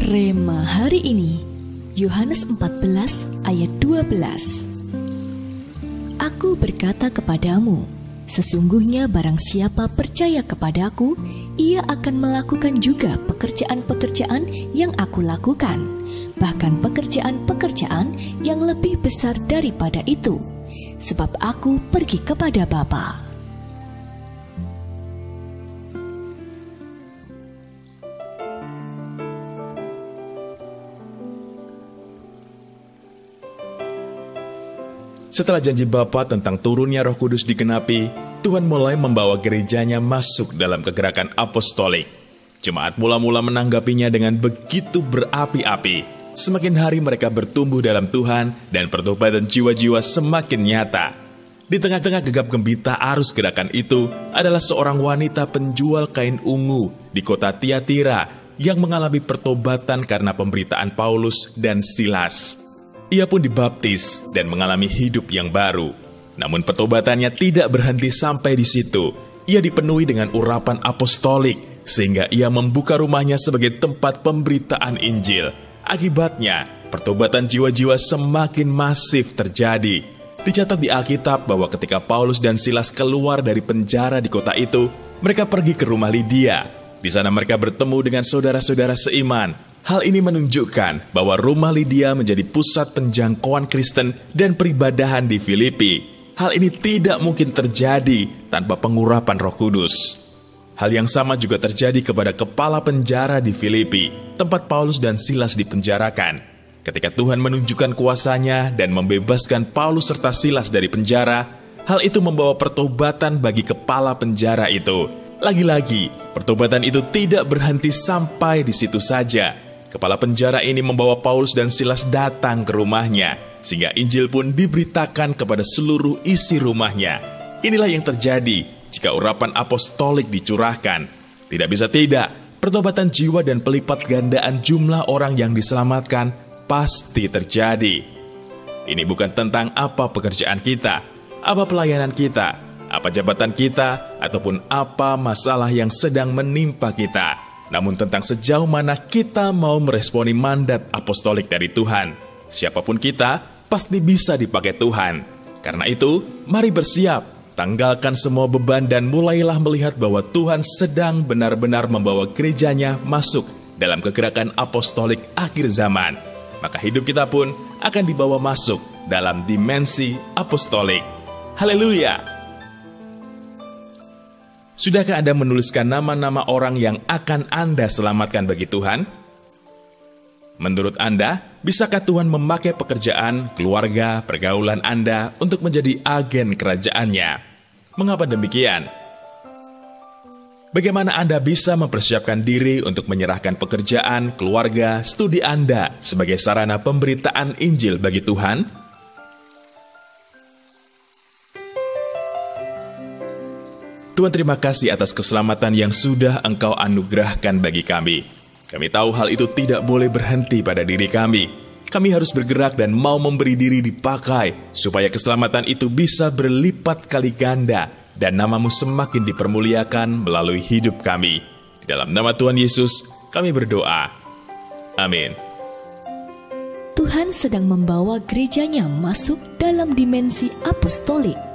Rema hari ini, Yohanes 14 ayat 12. Aku berkata kepadamu, sesungguhnya barang siapa percaya kepadaku, ia akan melakukan juga pekerjaan-pekerjaan yang aku lakukan, bahkan pekerjaan-pekerjaan yang lebih besar daripada itu, sebab aku pergi kepada Bapa. Setelah janji Bapa tentang turunnya Roh Kudus digenapi, Tuhan mulai membawa gerejanya masuk dalam kegerakan apostolik. Jemaat mula-mula menanggapinya dengan begitu berapi-api. Semakin hari mereka bertumbuh dalam Tuhan dan pertobatan jiwa-jiwa semakin nyata. Di tengah-tengah gegap gempita arus gerakan itu adalah seorang wanita penjual kain ungu di kota Tiatira yang mengalami pertobatan karena pemberitaan Paulus dan Silas. Ia pun dibaptis dan mengalami hidup yang baru. Namun pertobatannya tidak berhenti sampai di situ. Ia dipenuhi dengan urapan apostolik, sehingga ia membuka rumahnya sebagai tempat pemberitaan Injil. Akibatnya, pertobatan jiwa-jiwa semakin masif terjadi. Dicatat di Alkitab bahwa ketika Paulus dan Silas keluar dari penjara di kota itu, mereka pergi ke rumah Lydia. Di sana mereka bertemu dengan saudara-saudara seiman. Hal ini menunjukkan bahwa rumah Lydia menjadi pusat penjangkauan Kristen dan peribadahan di Filipi. Hal ini tidak mungkin terjadi tanpa pengurapan Roh Kudus. Hal yang sama juga terjadi kepada kepala penjara di Filipi, tempat Paulus dan Silas dipenjarakan. Ketika Tuhan menunjukkan kuasa-Nya dan membebaskan Paulus serta Silas dari penjara, hal itu membawa pertobatan bagi kepala penjara itu. Lagi-lagi, pertobatan itu tidak berhenti sampai di situ saja. Kepala penjara ini membawa Paulus dan Silas datang ke rumahnya, sehingga Injil pun diberitakan kepada seluruh isi rumahnya. Inilah yang terjadi jika urapan apostolik dicurahkan. Tidak bisa tidak, pertobatan jiwa dan pelipat gandaan jumlah orang yang diselamatkan pasti terjadi. Ini bukan tentang apa pekerjaan kita, apa pelayanan kita, apa jabatan kita, ataupun apa masalah yang sedang menimpa kita. Namun tentang sejauh mana kita mau meresponi mandat apostolik dari Tuhan. Siapapun kita, pasti bisa dipakai Tuhan. Karena itu, mari bersiap, tanggalkan semua beban dan mulailah melihat bahwa Tuhan sedang benar-benar membawa gerejanya masuk dalam kegerakan apostolik akhir zaman. Maka hidup kita pun akan dibawa masuk dalam dimensi apostolik. Haleluya! Sudahkah Anda menuliskan nama-nama orang yang akan Anda selamatkan bagi Tuhan? Menurut Anda, bisakah Tuhan memakai pekerjaan, keluarga, pergaulan Anda untuk menjadi agen kerajaan-Nya? Mengapa demikian? Bagaimana Anda bisa mempersiapkan diri untuk menyerahkan pekerjaan, keluarga, studi Anda sebagai sarana pemberitaan Injil bagi Tuhan? Tuhan, terima kasih atas keselamatan yang sudah Engkau anugerahkan bagi kami. Kami tahu hal itu tidak boleh berhenti pada diri kami. Kami harus bergerak dan mau memberi diri dipakai, supaya keselamatan itu bisa berlipat kali ganda, dan nama-Mu semakin dipermuliakan melalui hidup kami. Di dalam nama Tuhan Yesus, kami berdoa. Amin. Tuhan sedang membawa gerejanya masuk dalam dimensi apostolik.